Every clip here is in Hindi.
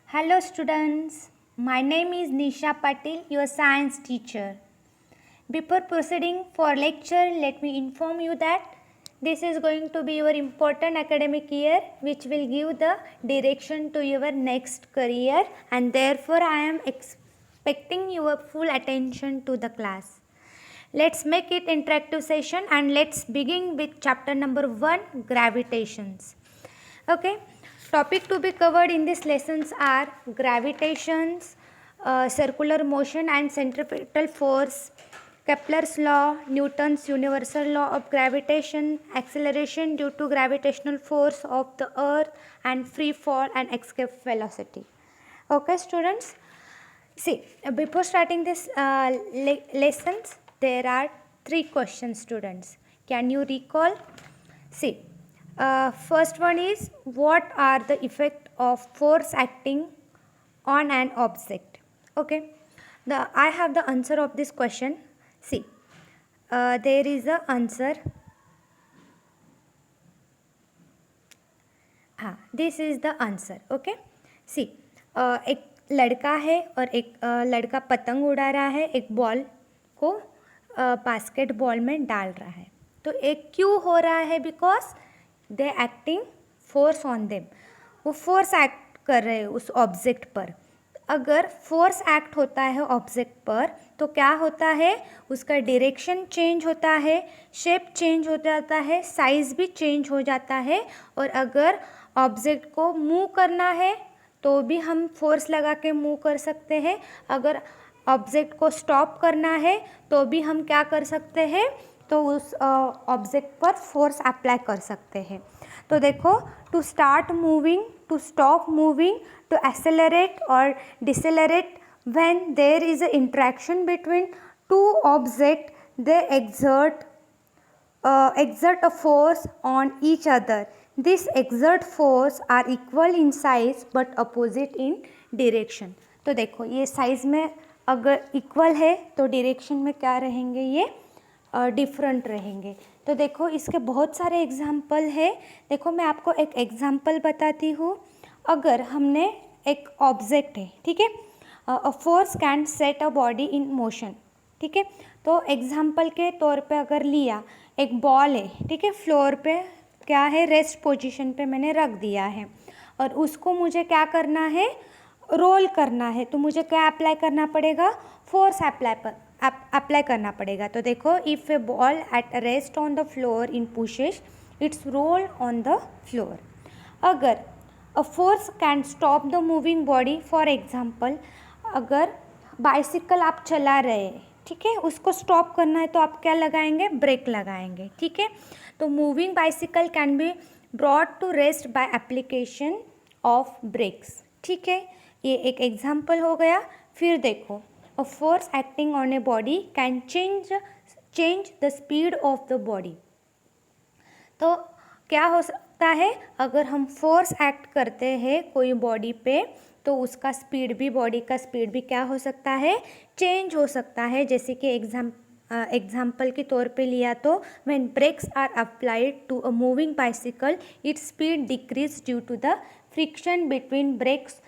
Hello students, my name is Nisha Patil, your science teacher. Before proceeding for lecture, let me inform you that this is going to be your important academic year which will give the direction to your next career, and therefore I am expecting your full attention to the class. Let's make it interactive session and let's begin with chapter number 1, gravitations. Okay, topic to be covered in these lessons are gravitations, circular motion and centripetal force, Kepler's law, Newton's universal law of gravitation, acceleration due to gravitational force of the earth, and free fall and escape velocity. Okay students, see, before starting this lessons, there are 3 questions students. Can you recall? See, first one is, what are the effect of force acting on an object? Okay, I have the answer of this question. See, there is a answer. हाँ, this is the answer. Okay, see, एक लड़का है और एक लड़का पतंग उड़ा रहा है, एक बॉल को बास्केटबॉल में डाल रहा है. तो एक क्यों हो रहा है? Because they acting force on them. वो फोर्स एक्ट कर रहे हैं उस ऑब्जेक्ट पर. अगर फोर्स एक्ट होता है ऑब्जेक्ट पर तो क्या होता है? उसका डायरेक्शन चेंज होता है, शेप चेंज हो जाता है, साइज़ भी चेंज हो जाता है. और अगर ऑब्जेक्ट को मूव करना है तो भी हम फोर्स लगा के मूव कर सकते हैं. अगर ऑब्जेक्ट को स्टॉप करना है तो भी हम क्या कर सकते हैं? तो उस ऑब्जेक्ट पर फोर्स अप्लाई कर सकते हैं. तो देखो, to start moving, to stop moving, to accelerate or decelerate, when there is an interaction between two objects, they exert a force on each other. This exert force are equal in size but opposite in direction. तो देखो, ये साइज़ में अगर इक्वल है तो डायरेक्शन में क्या रहेंगे? ये डिफरेंट रहेंगे. तो देखो, इसके बहुत सारे एग्जाम्पल है. देखो, मैं आपको एक एग्जाम्पल बताती हूँ. अगर हमने एक ऑब्जेक्ट है, ठीक है, अ force can set a body in motion, ठीक है. तो एग्जाम्पल के तौर पे अगर लिया, एक बॉल है, ठीक है, फ्लोर पे क्या है, रेस्ट पोजीशन पे मैंने रख दिया है और उसको मुझे क्या करना है? रोल करना है. तो मुझे क्या अप्लाई करना पड़ेगा? फोर्स अप्लाई करना पड़ेगा. तो देखो, if a ball at rest on the floor in pushes, it's roll on the floor. अगर a force can stop the moving body, for example अगर बाइसिकल आप चला रहे हैं, ठीक है, उसको स्टॉप करना है तो आप क्या लगाएंगे? ब्रेक लगाएंगे, ठीक है. तो moving bicycle can be brought to rest by application of brakes, ठीक है. ये एक एग्जाम्पल हो गया. फिर देखो, a force acting on a body can change the speed of the body. तो क्या हो सकता है? अगर हम फोर्स एक्ट करते हैं कोई बॉडी पे तो उसका स्पीड भी, बॉडी का स्पीड भी क्या हो सकता है? चेंज हो सकता है. जैसे कि एग्जाम्पल के तौर पे लिया तो when brakes are applied to a moving bicycle, its speed decrease due to the friction between brakes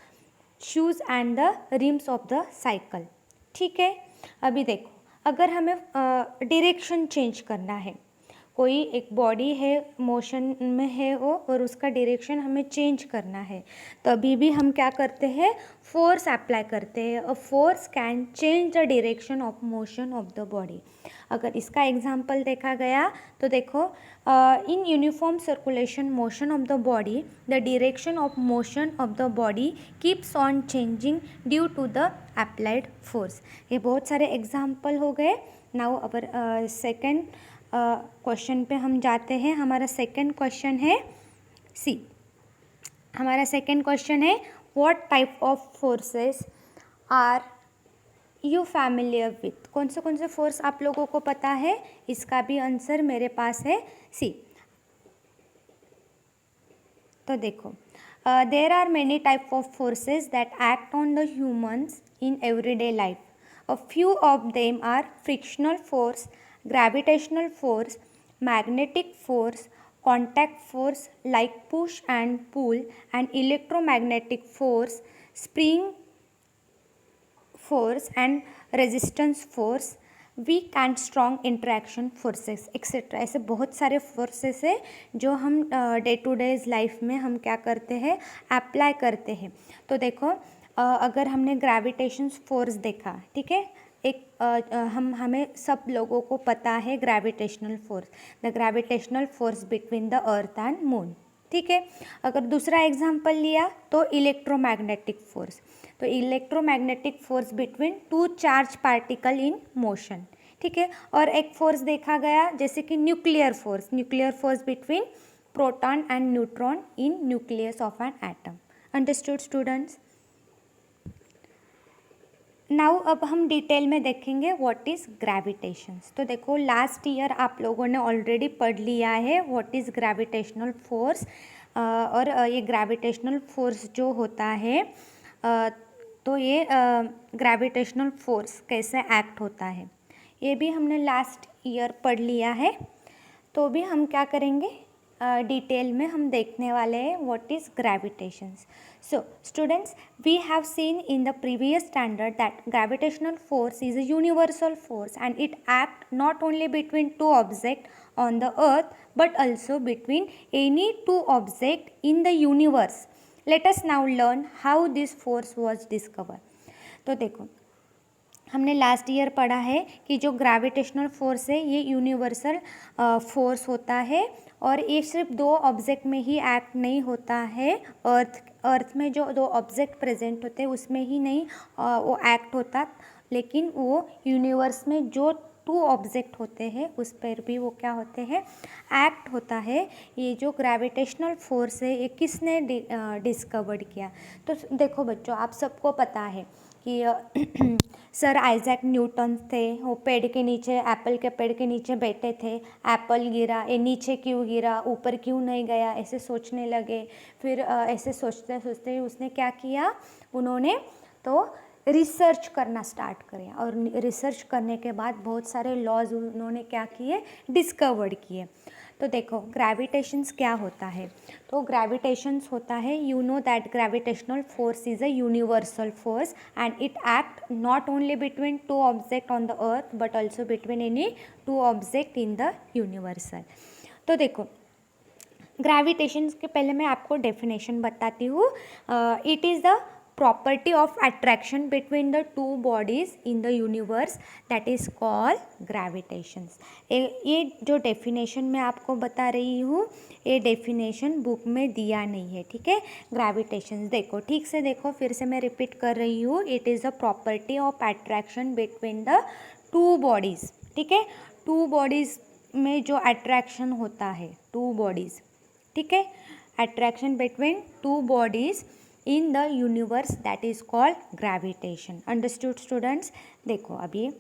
shoes and the rims of the cycle, ठीक है. अभी देखो, अगर हमें डायरेक्शन चेंज करना है, कोई एक बॉडी है, मोशन में है वो, और उसका डायरेक्शन हमें चेंज करना है, तभी भी हम क्या करते हैं? फोर्स अप्लाई करते हैं. A force can change the direction of motion of the body. अगर इसका एग्जांपल देखा गया तो देखो, in uniform circulation motion of the body, the direction of motion of the body keeps on changing due to the applied force. ये बहुत सारे एग्जाम्पल हो गए. नाउ अवर सेकेंड क्वेश्चन पे हम जाते हैं. हमारा सेकेंड क्वेश्चन है, सी, हमारा सेकेंड क्वेश्चन है, what type of forces are you familiar with? कौन से फोर्स आप लोगों को पता है? इसका भी आंसर मेरे पास है. सी, तो देखो, there are many type of forces that act on the humans in everyday life. A few of them are frictional force, gravitational force, magnetic force, contact force like push and pull, and electromagnetic force, spring force and resistance force, weak and strong interaction forces etcetera. ऐसे बहुत सारे फोर्सेस है जो हम डे टू डेज लाइफ में हम क्या करते हैं, अप्लाई करते हैं। तो देखो अगर हमने ग्रेविटेशन फोर्स देखा, ठीक है, एक हमें सब लोगों को पता है gravitational force, the gravitational force between the earth and moon, ठीक है। अगर दूसरा एग्जांपल लिया तो इलेक्ट्रोमैग्नेटिक फोर्स, तो electromagnetic force between two charge particle in motion, ठीक है। और एक फोर्स देखा गया जैसे कि nuclear force between proton and neutron in nucleus of an atom. Understood students? Now अब हम डिटेल में देखेंगे व्हाट इज़ ग्रेविटेशंस। तो देखो लास्ट ईयर आप लोगों ने ऑलरेडी पढ़ लिया है व्हाट इज़ ग्रेविटेशनल फोर्स, और ये ग्रेविटेशनल फोर्स जो होता है तो ये ग्रेविटेशनल फोर्स कैसे एक्ट होता है ये भी हमने लास्ट ईयर पढ़ लिया है। तो भी हम क्या करेंगे, डिटेल में हम देखने वाले हैं what is gravitations. So students, we have seen in the previous standard that gravitational force is a universal force and it acts not only between two objects on the earth but also between any two objects in the universe. Let us now learn how this force was discovered. तो देखो हमने लास्ट ईयर पढ़ा है कि जो ग्रेविटेशनल फोर्स है ये यूनिवर्सल फोर्स होता है और ये सिर्फ दो ऑब्जेक्ट में ही एक्ट नहीं होता है। अर्थ में जो दो ऑब्जेक्ट प्रेजेंट होते हैं उसमें ही नहीं वो एक्ट होता, लेकिन वो यूनिवर्स में जो टू ऑब्जेक्ट होते हैं उस पर भी वो क्या होते हैं, एक्ट होता है। ये जो ग्रेविटेशनल फोर्स है ये किसने डिस्कवर्ड किया? तो देखो बच्चों, आप सबको पता है कि सर आइजैक न्यूटन थे, वो पेड़ के नीचे, एप्पल के पेड़ के नीचे बैठे थे, एप्पल गिरा, ये नीचे क्यों गिरा, ऊपर क्यों नहीं गया, ऐसे सोचने लगे। फिर ऐसे सोचते सोचते उसने क्या किया, उन्होंने तो रिसर्च करना स्टार्ट किया और रिसर्च करने के बाद बहुत सारे लॉज उन्होंने क्या किए, डिस्कवर्ड किए। तो देखो ग्रेविटेशंस क्या होता है, तो ग्रेविटेशंस होता है, you know that gravitational force is a universal force and it act not only between two object on the earth but also between any two object in the universal. तो देखो ग्रेविटेशंस के पहले मैं आपको डेफिनेशन बताती हूँ। It is the property of attraction between the two bodies in the universe that is called gravitations। ये जो डेफिनेशन मैं आपको बता रही हूँ ये डेफिनेशन बुक में दिया नहीं है, ठीक है। ग्रेविटेशंस देखो, ठीक से देखो, फिर से मैं रिपीट कर रही हूँ। It is the property of attraction between the two bodies, ठीक है। टू बॉडीज़ में जो अट्रैक्शन होता है, टू बॉडीज़, ठीक है, attraction between two bodies in the universe that is called gravitation. Understood students? देखो अभी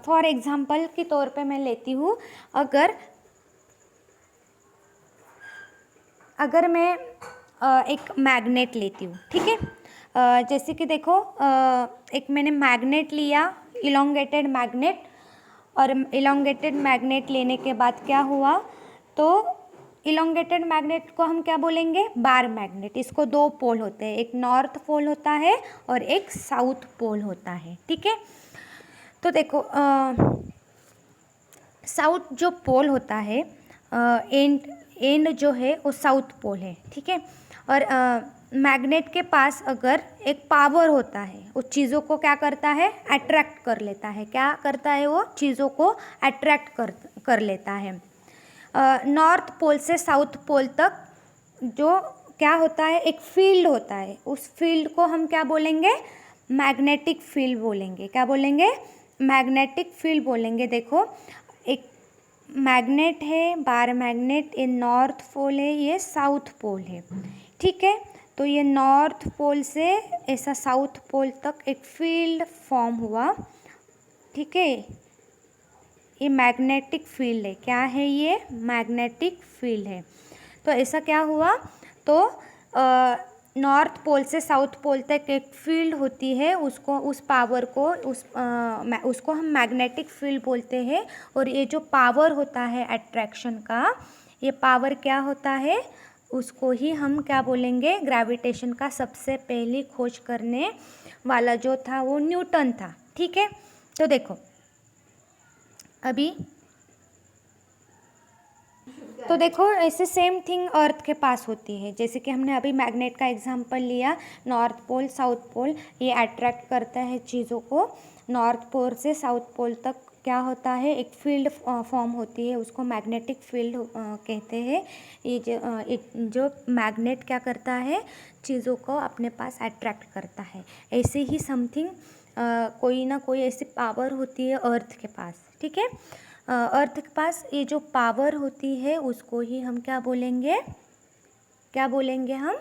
फॉर एग्जांपल के तौर पे मैं लेती हूँ, अगर मैं एक मैग्नेट लेती हूँ, ठीक है। जैसे कि देखो एक मैंने मैग्नेट लिया, इलोंगेटेड मैग्नेट, और इलोंगेटेड मैग्नेट लेने के बाद क्या हुआ, तो इलोंगेटेड मैग्नेट को हम क्या बोलेंगे, बार मैग्नेट। इसको दो पोल होते हैं, एक नॉर्थ पोल होता है और एक साउथ पोल होता है, ठीक है। तो देखो साउथ जो पोल होता है, एंड जो है वो साउथ पोल है, ठीक है। और मैग्नेट के पास अगर एक पावर होता है, वो चीज़ों को क्या करता है, अट्रैक्ट कर लेता है। क्या करता है, वो चीज़ों को अट्रैक्ट कर लेता है। नॉर्थ पोल से साउथ पोल तक जो क्या होता है, एक फील्ड होता है, उस फील्ड को हम क्या बोलेंगे, मैग्नेटिक फील्ड बोलेंगे। क्या बोलेंगे, मैग्नेटिक फील्ड बोलेंगे। देखो एक मैग्नेट है, बार मैग्नेट, ये नॉर्थ पोल है, ये साउथ पोल है, ठीक है। तो ये नॉर्थ पोल से ऐसा साउथ पोल तक एक फील्ड फॉर्म हुआ, ठीक है। ये मैग्नेटिक फील्ड है। क्या है ये, मैग्नेटिक फील्ड है। तो ऐसा क्या हुआ, तो नॉर्थ पोल से साउथ पोल तक एक फील्ड होती है, उसको उस पावर को उसको हम मैग्नेटिक फील्ड बोलते हैं। और ये जो पावर होता है अट्रैक्शन का, ये पावर क्या होता है, उसको ही हम क्या बोलेंगे, ग्रेविटेशन का सबसे पहली खोज करने वाला जो था वो न्यूटन था। ठीक है, तो देखो अभी तो देखो ऐसे सेम थिंग अर्थ के पास होती है। जैसे कि हमने अभी मैग्नेट का एग्जांपल लिया, नॉर्थ पोल साउथ पोल, ये अट्रैक्ट करता है चीज़ों को। नॉर्थ पोल से साउथ पोल तक क्या होता है, एक फील्ड फॉर्म होती है, उसको मैग्नेटिक फील्ड कहते हैं। ये जो मैग्नेट क्या करता है, चीज़ों को अपने पास अट्रैक्ट करता है। ऐसे ही समथिंग कोई ना कोई ऐसी पावर होती है अर्थ के पास। ठीक है, अर्थ के पास ये जो पावर होती है उसको ही हम क्या बोलेंगे, क्या बोलेंगे हम,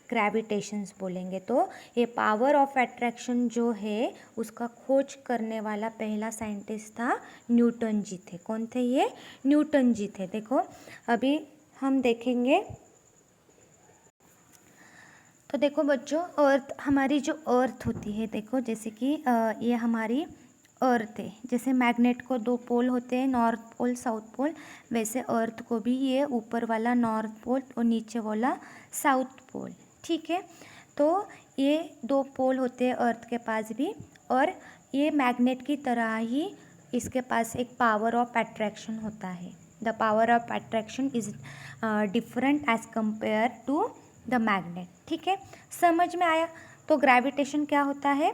ग्रेविटेशंस बोलेंगे। तो ये पावर ऑफ अट्रैक्शन जो है उसका खोज करने वाला पहला साइंटिस्ट था न्यूटन जी थे। कौन थे ये, न्यूटन जी थे। देखो अभी हम देखेंगे, तो देखो बच्चों, अर्थ, हमारी जो अर्थ होती है, देखो जैसे कि ये हमारी अर्थ है। जैसे मैग्नेट को दो पोल होते हैं, नॉर्थ पोल साउथ पोल, वैसे अर्थ को भी ये ऊपर वाला नॉर्थ पोल और नीचे वाला साउथ पोल। ठीक है, तो ये दो पोल होते हैं अर्थ के पास भी, और ये मैग्नेट की तरह ही इसके पास एक पावर ऑफ अट्रैक्शन होता है। The power of attraction is different as compare to the magnet. ठीक है, समझ में आया। तो ग्रेविटेशन क्या होता है,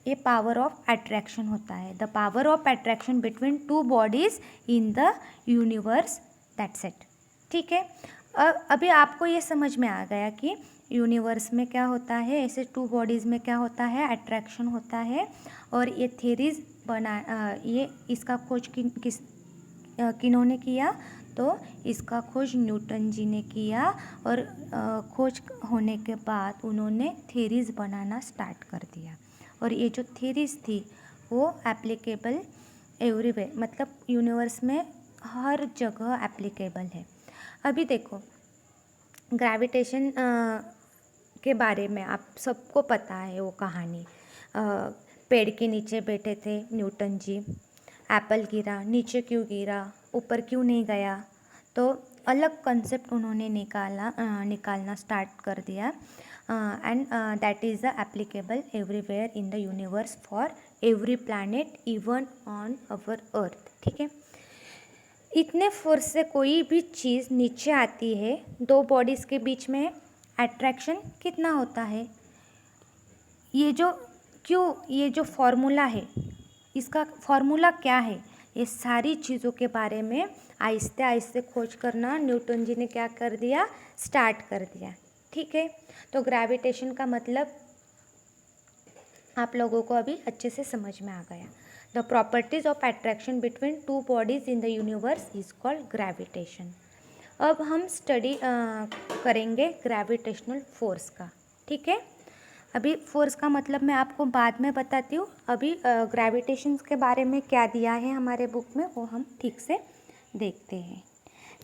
ये पावर ऑफ अट्रैक्शन होता है, the power of attraction between two bodies in the universe, that's it. ठीक है, अभी आपको ये समझ में आ गया कि यूनिवर्स में क्या होता है, ऐसे टू बॉडीज़ में क्या होता है, अट्रैक्शन होता है। और ये थ्योरीज ये इसका खोज किन्होंने किया, तो इसका खोज न्यूटन जी ने किया। और खोज होने के बाद उन्होंने थ्योरीज बनाना स्टार्ट कर दिया। और ये जो थ्योरीज थी वो एप्लीकेबल एवरीवेयर, मतलब यूनिवर्स में हर जगह एप्लीकेबल है। अभी देखो ग्रेविटेशन के बारे में आप सबको पता है वो कहानी। पेड़ के नीचे बैठे थे न्यूटन जी, एप्पल गिरा, नीचे क्यों गिरा, ऊपर क्यों नहीं गया, तो अलग कंसेप्ट उन्होंने निकालना स्टार्ट कर दिया। And that is the applicable everywhere in the universe for every planet, even on our earth. ठीक है, इतने फोर्स से कोई भी चीज़ नीचे आती है, दो बॉडीज़ के बीच में अट्रैक्शन कितना होता है, ये जो फॉर्मूला है, इसका फॉर्मूला क्या है, ये सारी चीज़ों के बारे में आहिस्ते आहिस्ते खोज करना न्यूटन जी ने क्या कर दिया, स्टार्ट कर दिया। ठीक है, तो ग्रेविटेशन का मतलब आप लोगों को अभी अच्छे से समझ में आ गया। The properties of attraction between two bodies in the universe is called gravitation. अब हम स्टडी करेंगे ग्रेविटेशनल फोर्स का। ठीक है, अभी फोर्स का मतलब मैं आपको बाद में बताती हूँ। अभी ग्रेविटेशन के बारे में क्या दिया है हमारे बुक में वो हम ठीक से देखते हैं।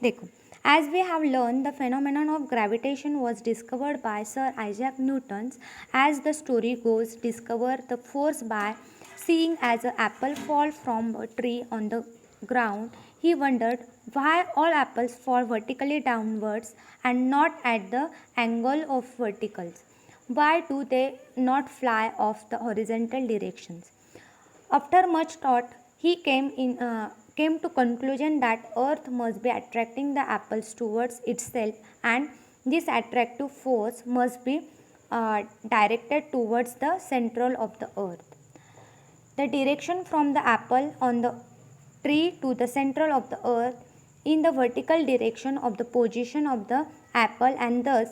देखो, as we have learned, the phenomenon of gravitation was discovered by Sir Isaac Newton. As the story goes, discovered the force by seeing as an apple fall from a tree on the ground. He wondered why all apples fall vertically downwards and not at the angle of verticals. Why do they not fly off the horizontal directions? After much thought, he came to conclusion that earth must be attracting the apples towards itself, and this attractive force must be directed towards the central of the earth. The direction from the apple on the tree to the central of the earth in the vertical direction of the position of the apple, and thus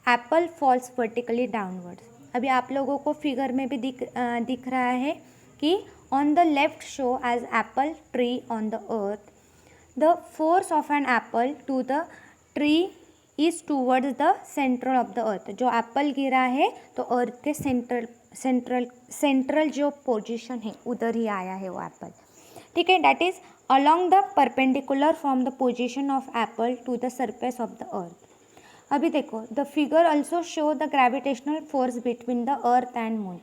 apple falls vertically downwards. अभी आप लोगों को फिगर में भी दिख रहा है कि on the left show as apple tree on the earth, the force of an apple to the tree is towards the central of the earth. जो एप्पल गिरा है तो अर्थ के सेंट्रल जो पोजीशन है उधर ही आया है वो एप्पल। ठीक है, that is along the perpendicular from the position of apple to the surface of the earth. अभी देखो, the figure also show the gravitational force between the earth and moon.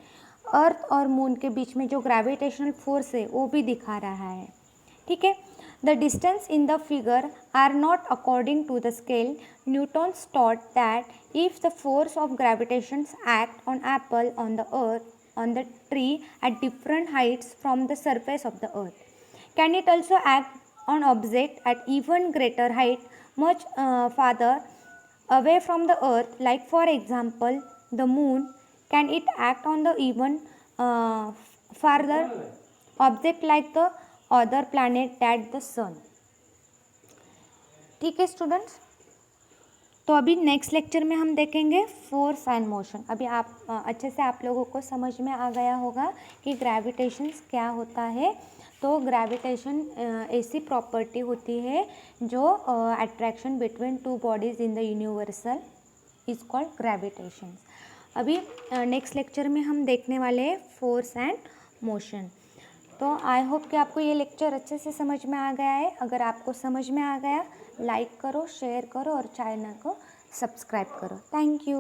Earth और मून के बीच में जो ग्रेविटेशनल फोर्स है वो भी दिखा रहा है, ठीक है। The distance in the figure are not according to the scale. Newton's taught that if the force of gravitation act on apple on the earth on the tree at different heights from the surface of the earth, can it also act on object at even greater height much farther away from the earth, like for example the moon? Can it act on the even farther object like the other planet that the sun? ठीक है स्टूडेंट्स, तो अभी नेक्स्ट लेक्चर में हम देखेंगे फोर्स एंड मोशन। अभी आप अच्छे से आप लोगों को समझ में आ गया होगा कि ग्रेविटेशंस क्या होता है। तो ग्रेविटेशन ऐसी प्रॉपर्टी होती है जो attraction between two bodies in the universal is called gravitation. अभी नेक्स्ट लेक्चर में हम देखने वाले हैं फोर्स एंड मोशन। तो आई होप कि आपको ये लेक्चर अच्छे से समझ में आ गया है। अगर आपको समझ में आ गया, लाइक करो, शेयर करो और चैनल को सब्सक्राइब करो। Thank you.